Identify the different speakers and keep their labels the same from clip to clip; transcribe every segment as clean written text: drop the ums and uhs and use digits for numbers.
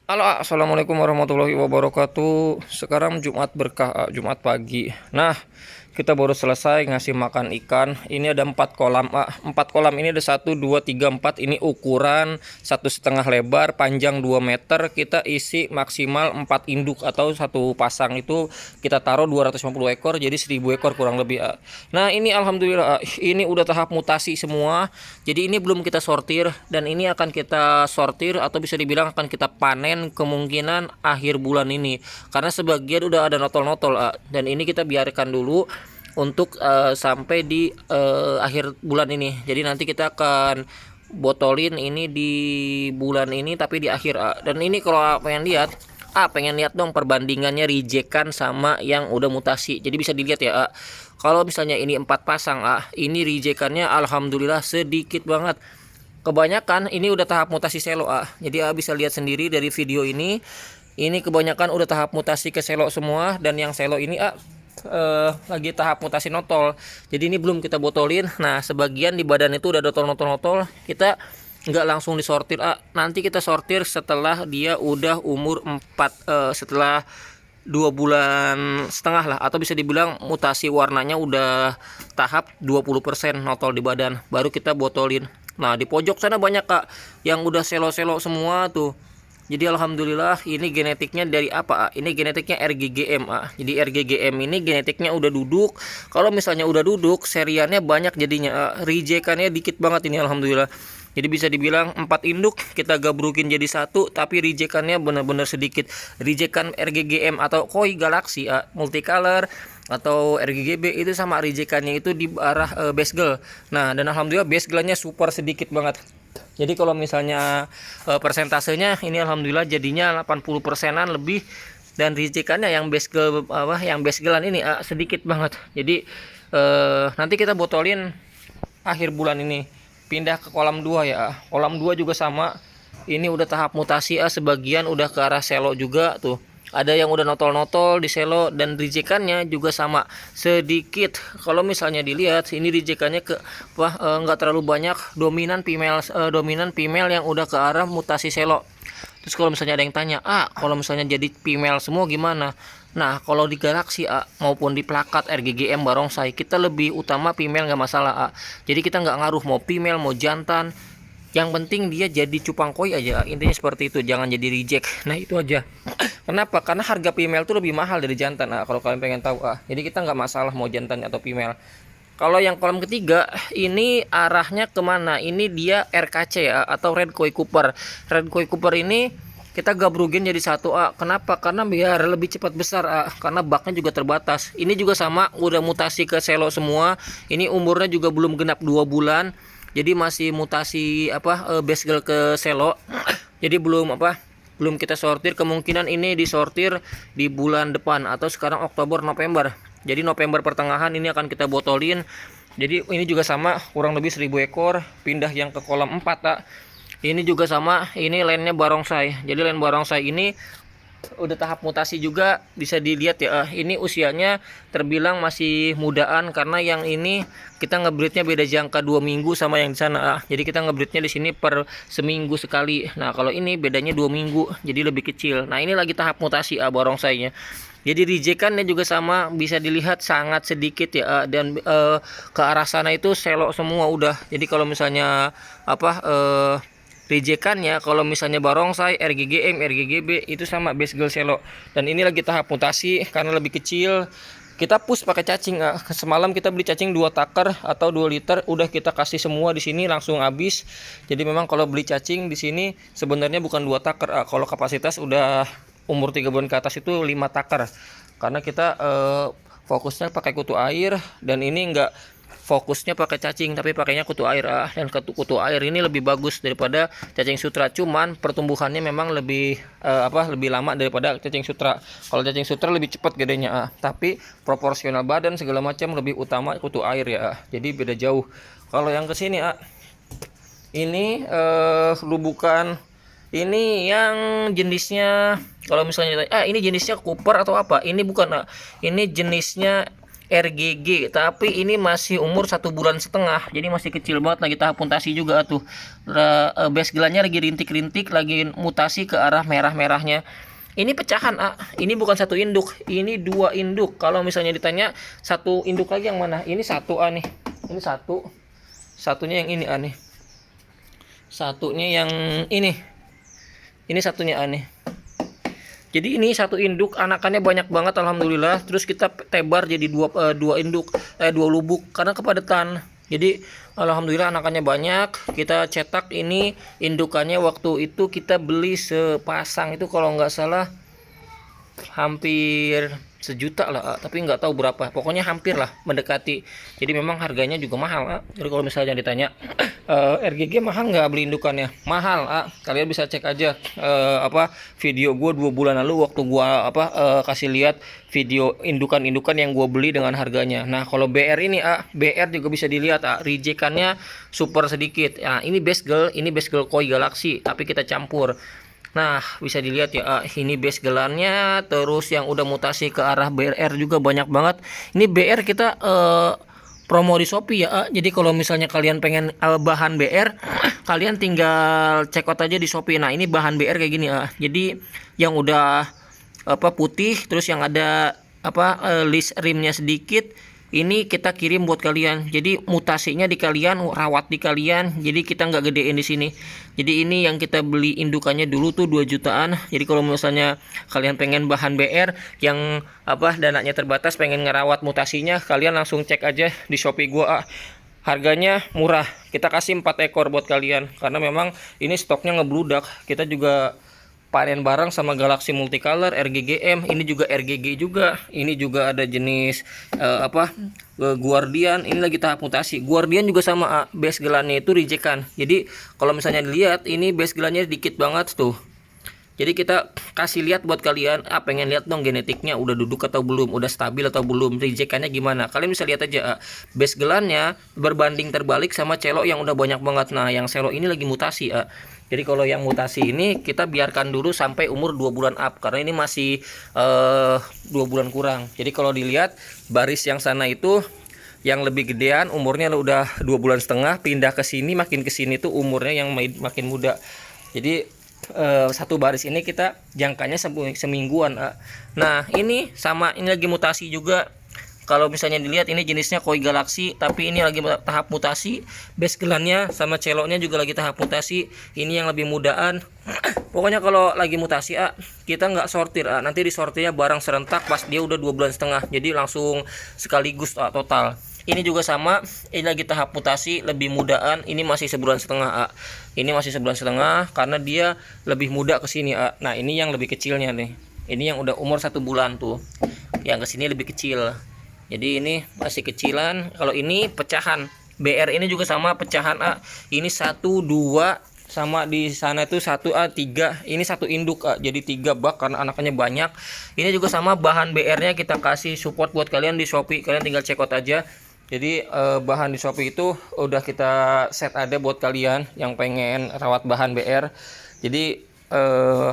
Speaker 1: Halo, assalamualaikum warahmatullahi wabarakatuh. Sekarang Jumat berkah, Jumat pagi. Nah, kita baru selesai ngasih makan ikan. Ini ada 4 kolam, 4 kolam ini ada 1, 2, 3, 4. Ini ukuran 1,5 lebar, panjang 2 meter. Kita isi maksimal 4 induk atau satu pasang itu kita taruh 250 ekor, jadi 1000 ekor kurang lebih. Nah, ini alhamdulillah ini udah tahap mutasi semua. Jadi ini belum kita sortir dan ini akan kita sortir atau bisa dibilang akan kita panen kemungkinan akhir bulan ini. Karena sebagian udah ada notol-notol, dan ini kita biarkan dulu untuk sampai di akhir bulan ini. Jadi nanti kita akan botolin ini di bulan ini tapi di akhir. Dan ini kalau pengen lihat dong perbandingannya rijekan sama yang udah mutasi. Jadi bisa dilihat ya, kalau misalnya ini 4 pasang, ini rijekannya alhamdulillah sedikit banget. Kebanyakan ini udah tahap mutasi selo, jadi bisa lihat sendiri dari video ini. Ini kebanyakan udah tahap mutasi ke selo semua, dan yang selo ini lagi tahap mutasi notol. Jadi ini belum kita botolin. Nah, sebagian di badan itu udah notol-notol. Kita nggak langsung disortir, nanti kita sortir setelah dia udah umur 4, setelah 2,5 bulan lah, atau bisa dibilang mutasi warnanya udah tahap 20% notol di badan, baru kita botolin. Nah, di pojok sana banyak yang udah selo-selo semua tuh. Jadi alhamdulillah ini genetiknya dari apa? Ini genetiknya RGGM. Jadi RGGM ini genetiknya udah duduk. Kalau misalnya udah duduk, seriannya banyak jadinya. Rijekannya dikit banget ini alhamdulillah. Jadi bisa dibilang 4 induk kita gabrukin jadi satu, tapi rijekannya benar-benar sedikit. Rijekan RGGM atau koi galaxy multicolor atau RGGB itu sama rijekannya itu di arah basegel. Nah, dan alhamdulillah basegelnya super sedikit banget. Jadi kalau misalnya persentasenya ini alhamdulillah jadinya 80%-an lebih, dan rijekannya yang basegelan ini sedikit banget. Jadi nanti kita botolin akhir bulan ini. Pindah ke kolam 2 ya. Kolam 2 juga sama. Ini udah tahap mutasi, sebagian udah ke arah selo juga tuh. Ada yang udah notol-notol di selo, dan rijekannya juga sama sedikit. Kalau misalnya dilihat ini rijekannya nggak terlalu banyak, dominan female yang udah ke arah mutasi selo. Terus kalau misalnya ada yang tanya, kalau misalnya jadi female semua gimana? Nah, kalau di Galaxy maupun di plakat RGGM barongsai, kita lebih utama female, nggak masalah. Jadi kita nggak ngaruh mau female mau jantan, yang penting dia jadi cupang koi aja. Intinya seperti itu, jangan jadi reject. Nah, itu aja. Kenapa? Karena harga female tuh lebih mahal dari jantan. Kalau kalian pengen tahu, jadi kita nggak masalah mau jantan atau female. Kalau yang kolam ketiga ini arahnya kemana? Ini dia RKC atau Red Koi Cooper. Red Koi Cooper ini kita gabrugin jadi satu. Kenapa? Karena biar lebih cepat besar, karena baknya juga terbatas. Ini juga sama, udah mutasi ke selo semua. Ini umurnya juga belum genap 2 bulan. Jadi masih mutasi basegel ke selo. Jadi belum kita sortir. Kemungkinan ini disortir di bulan depan atau sekarang Oktober November. Jadi November pertengahan ini akan kita botolin. Jadi ini juga sama, kurang lebih 1000 ekor. Pindah yang ke kolam 4. Ini juga sama, ini lainnya barongsai. Jadi lain barongsai ini udah tahap mutasi juga, bisa dilihat ya. Ini usianya terbilang masih mudaan, karena yang ini kita ngebreednya beda jangka 2 minggu sama yang di sana. Jadi kita ngebreednya di sini per seminggu sekali. Nah, kalau ini bedanya 2 minggu, jadi lebih kecil. Nah, ini lagi tahap mutasi barongsainya. Jadi rijekannya juga sama, bisa dilihat sangat sedikit ya, dan ke arah sana itu selo semua udah. Jadi kalau misalnya rijekannya, kalau misalnya barongsai, RGGM, RGGB itu sama basegel selo. Dan ini lagi tahap mutasi karena lebih kecil. Kita push pakai cacing. Semalam kita beli cacing 2 taker atau 2 liter, udah kita kasih semua di sini langsung habis. Jadi memang kalau beli cacing di sini sebenarnya bukan 2 taker. Kalau kapasitas udah umur 3 bulan ke atas itu 5 taker. Karena kita fokusnya pakai kutu air, dan ini enggak fokusnya pakai cacing tapi pakainya kutu air. Dan kutu air ini lebih bagus daripada cacing sutra, cuman pertumbuhannya memang lebih lebih lama daripada cacing sutra. Kalau cacing sutra lebih cepat gedenya, tapi proporsional badan segala macam lebih utama kutu air ya. Jadi beda jauh. Kalau yang kesini ini lubukan. Ini yang jenisnya, kalau misalnya ini jenisnya Cooper atau apa? Ini bukan, ini jenisnya RGG, tapi ini masih umur 1,5 bulan, jadi masih kecil banget, lagi tahap mutasi juga tuh. Base gelannya lagi rintik-rintik, lagi mutasi ke arah merah-merahnya. Ini pecahan, ini bukan satu induk, ini 2 induk. Kalau misalnya ditanya satu induk lagi yang mana, ini satu nih, ini satunya yang ini nih, satunya yang ini satunya nih. Jadi ini satu induk, anakannya banyak banget alhamdulillah. Terus kita tebar jadi dua induk, dua lubuk karena kepadatan. Jadi alhamdulillah anakannya banyak. Kita cetak ini indukannya, waktu itu kita beli sepasang itu kalau nggak salah hampir 1 juta lah, tapi nggak tahu berapa, pokoknya hampir lah mendekati. Jadi memang harganya juga mahal. Jadi kalau misalnya ditanya RGG mahal nggak beli indukannya, mahal. Kalian bisa cek aja video gue 2 bulan lalu waktu gue kasih lihat video indukan-indukan yang gue beli dengan harganya. Nah kalau BR ini BR juga bisa dilihat, rejekannya super sedikit. Ini base girl koi galaxy tapi kita campur. Nah bisa dilihat ya, ini base gelannya, terus yang udah mutasi ke arah BR juga banyak banget. Ini BR kita promo di Shopee ya. Jadi kalau misalnya kalian pengen bahan BR, kalian tinggal check out aja di Shopee. Nah ini bahan BR kayak gini jadi yang udah putih, terus yang ada list rimnya sedikit, ini kita kirim buat kalian. Jadi mutasinya di kalian, rawat di kalian, jadi kita nggak gedein di sini. Jadi ini yang kita beli indukannya dulu tuh 2 jutaan. Jadi kalau misalnya kalian pengen bahan BR yang dananya terbatas, pengen ngerawat mutasinya, kalian langsung cek aja di Shopee gua. Harganya murah, kita kasih 4 ekor buat kalian karena memang ini stoknya ngebludak. Kita juga panen bareng sama Galaxy Multicolor RGGM, ini juga RGG juga. Ini juga ada jenis Guardian, ini lagi tahap mutasi. Guardian juga sama, base gelannya itu rejekan. Jadi kalau misalnya dilihat ini base gelannya dikit banget tuh. Jadi kita kasih lihat buat kalian, pengen lihat dong genetiknya udah duduk atau belum, udah stabil atau belum, rejekannya gimana. Kalian bisa lihat aja base gelannya berbanding terbalik sama celok yang udah banyak banget. Nah yang celok ini lagi mutasi Jadi kalau yang mutasi ini kita biarkan dulu sampai umur 2 bulan up, karena ini masih 2 bulan kurang. Jadi kalau dilihat baris yang sana itu yang lebih gedean umurnya udah 2,5 bulan, pindah ke sini, makin ke sini tuh umurnya yang makin muda. Jadi satu baris ini kita jangkanya semingguan. Nah ini sama, ini lagi mutasi juga. Kalau misalnya dilihat ini jenisnya koi galaxy, tapi ini lagi tahap mutasi. Base gelannya sama celoknya juga lagi tahap mutasi. Ini yang lebih mudaan. Pokoknya kalau lagi mutasi kita nggak sortir. Nanti disortirnya barang serentak pas dia udah 2,5 bulan. Jadi langsung sekaligus total. Ini juga sama, ini lagi tahap mutasi, lebih mudaan. Ini masih 1,5 bulan. Ini masih 1,5 bulan karena dia lebih muda ke sini. Nah ini yang lebih kecilnya nih. Ini yang udah umur 1 bulan tuh. Yang kesini lebih kecil. Jadi ini masih kecilan. Kalau ini pecahan BR, ini juga sama pecahan Ini 1, 2, sama di sana itu 1 3. Ini satu induk jadi 3 bak karena anakannya banyak. Ini juga sama, bahan BR-nya kita kasih support buat kalian di Shopee. Kalian tinggal check out aja. Jadi bahan di Shopee itu udah kita set ada buat kalian yang pengen rawat bahan BR. Jadi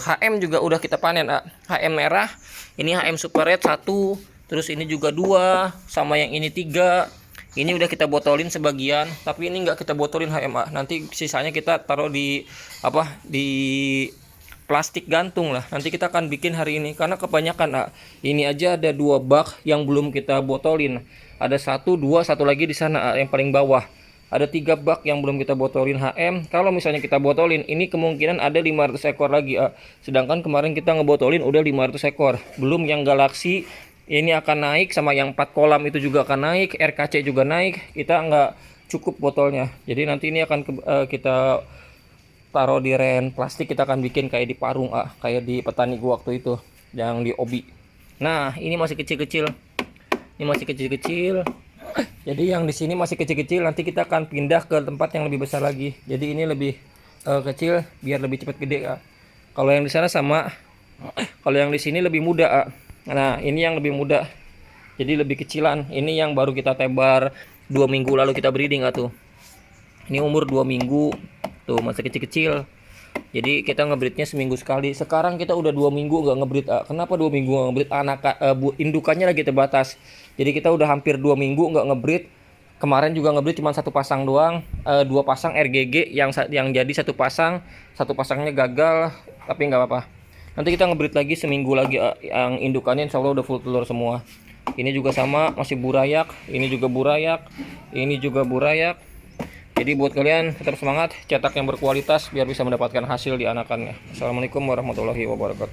Speaker 1: HM juga udah kita panen. HM merah, ini HM Super Red 1. Terus ini juga 2, sama yang ini 3. Ini udah kita botolin sebagian, tapi ini nggak kita botolin HMA. Nanti sisanya kita taruh di di plastik gantung lah. Nanti kita akan bikin hari ini karena kebanyakan ini aja ada 2 bak yang belum kita botolin. Ada 1, 2, satu lagi di sana yang paling bawah. Ada 3 bak yang belum kita botolin HM. Kalau misalnya kita botolin, ini kemungkinan ada 500 ekor lagi. Sedangkan kemarin kita ngebotolin udah 500 ekor. Belum yang Galaxy. Ini akan naik, sama yang 4 kolam itu juga akan naik, RKC juga naik. Kita nggak cukup botolnya, jadi nanti ini akan kita taruh di ren plastik. Kita akan bikin kayak di Parung kayak di petani gua waktu itu yang di Obi. Nah ini masih kecil-kecil, ini masih kecil-kecil. Jadi yang di sini masih kecil-kecil, nanti kita akan pindah ke tempat yang lebih besar lagi. Jadi ini lebih kecil biar lebih cepat gede. Kalau yang di sana sama, kalau yang di sini lebih muda. Nah ini yang lebih muda, jadi lebih kecilan. Ini yang baru kita tebar 2 minggu lalu kita breeding tuh. Ini umur 2 minggu tuh, masih kecil-kecil. Jadi kita ngebreednya seminggu sekali. Sekarang kita udah 2 minggu nggak ngebreed. Kenapa 2 minggu nggak ngebreed? Indukannya lagi terbatas. Jadi kita udah hampir 2 minggu nggak ngebreed. Kemarin juga ngebreed cuma 1 pasang doang, 2 pasang RGG yang jadi 1 pasang, 1 pasangnya gagal, tapi nggak apa-apa. Nanti kita ngebreed lagi seminggu lagi, yang indukannya insya Allah udah full telur semua. Ini juga sama, masih burayak, ini juga burayak, ini juga burayak. Jadi buat kalian tetap semangat, cetak yang berkualitas biar bisa mendapatkan hasil di anakannya. Assalamualaikum warahmatullahi wabarakatuh.